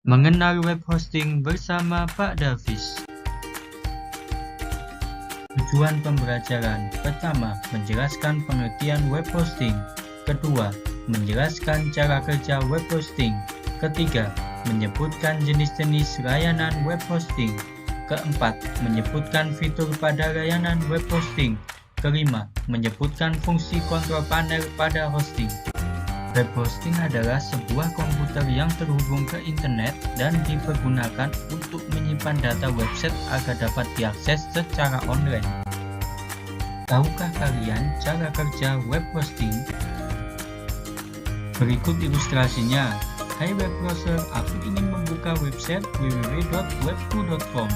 Mengenal web hosting bersama Pak Davis. Tujuan pembelajaran: pertama, menjelaskan pengertian web hosting. Kedua, menjelaskan cara kerja web hosting. Ketiga, menyebutkan jenis-jenis layanan web hosting. Keempat, menyebutkan fitur pada layanan web hosting. Kelima, menyebutkan fungsi kontrol panel pada hosting. Web hosting adalah sebuah komputer yang terhubung ke internet dan dipergunakan untuk menyimpan data website agar dapat diakses secara online. Tahukah kalian cara kerja web hosting? Berikut ilustrasinya. Hai web browser, aku ingin membuka website www.webku.com.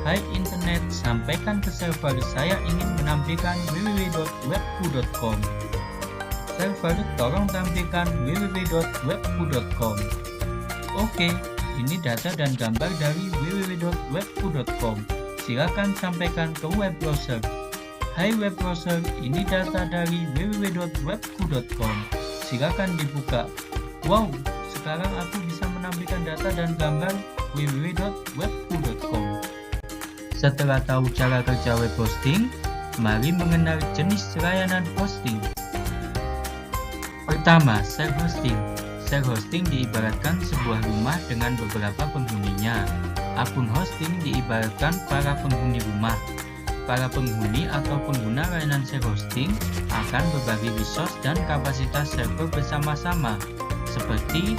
Hai internet, sampaikan ke server saya ingin menampilkan www.webku.com. Server, tolong tampilkan www.webku.com. Oke, ini data dan gambar dari www.webku.com. Silakan sampaikan ke web browser. Hai web browser, ini data dari www.webku.com. Silakan dibuka. Wow, sekarang aku bisa menampilkan data dan gambar www.webku.com. Setelah tahu cara kerja web hosting, mari mengenal jenis layanan hosting. Pertama, self-hosting. Self-hosting diibaratkan sebuah rumah dengan beberapa penghuninya. Akun hosting diibaratkan para penghuni rumah. Para penghuni atau pengguna layanan self-hosting akan berbagi resource dan kapasitas server bersama-sama. Seperti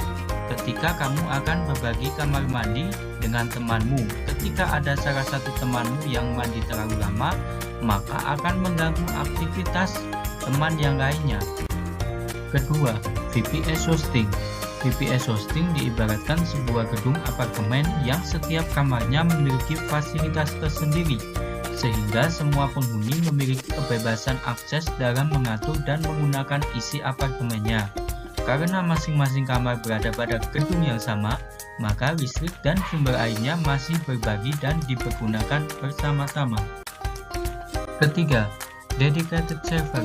ketika kamu akan berbagi kamar mandi dengan temanmu. Ketika ada salah satu temanmu yang mandi terlalu lama, maka akan mengganggu aktivitas teman yang lainnya. Kedua, VPS hosting. VPS hosting diibaratkan sebuah gedung apartemen yang setiap kamarnya memiliki fasilitas tersendiri, sehingga semua penghuni memiliki kebebasan akses dalam mengatur dan menggunakan isi apartemennya. Karena masing-masing kamar berada pada gedung yang sama, maka listrik dan sumber airnya masih berbagi dan dipergunakan bersama-sama. Ketiga, dedicated server.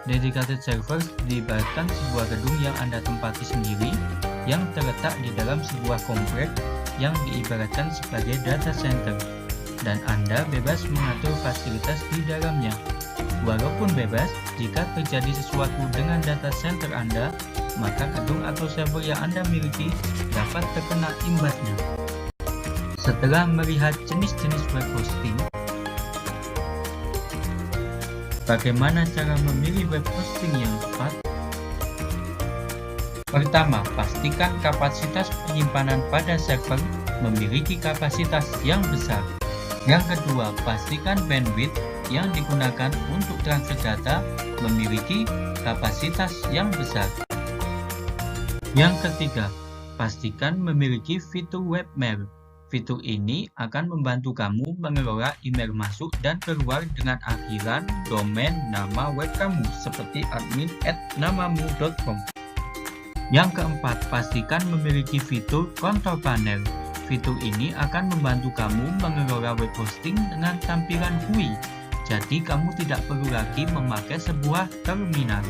Dedicated server diibaratkan sebuah gedung yang Anda tempati sendiri yang terletak di dalam sebuah komplek yang diibaratkan sebagai data center, dan Anda bebas mengatur fasilitas di dalamnya. Walaupun bebas, jika terjadi sesuatu dengan data center Anda, maka gedung atau server yang Anda miliki dapat terkena imbasnya. Setelah melihat jenis-jenis web hosting, bagaimana cara memilih web hosting yang tepat? Pertama, pastikan kapasitas penyimpanan pada server memiliki kapasitas yang besar. Yang kedua, pastikan bandwidth yang digunakan untuk transfer data memiliki kapasitas yang besar. Yang ketiga, pastikan memiliki fitur webmail. Fitur ini akan membantu kamu mengelola email masuk dan keluar dengan akhiran domain nama web kamu seperti admin@namamu.com. Yang keempat, pastikan memiliki fitur kontrol panel. Fitur ini akan membantu kamu mengelola web hosting dengan tampilan GUI. Jadi kamu tidak perlu lagi memakai sebuah terminal.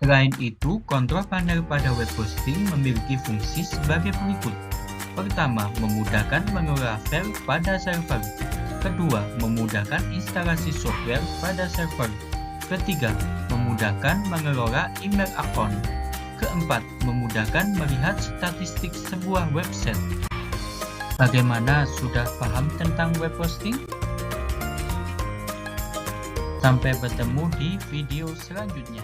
Selain itu, kontrol panel pada web hosting memiliki fungsi sebagai berikut. Pertama, memudahkan mengelola file pada server. Kedua, memudahkan instalasi software pada server. Ketiga, memudahkan mengelola email account. Keempat, memudahkan melihat statistik sebuah website. Bagaimana, sudah paham tentang web hosting? Sampai bertemu di video selanjutnya.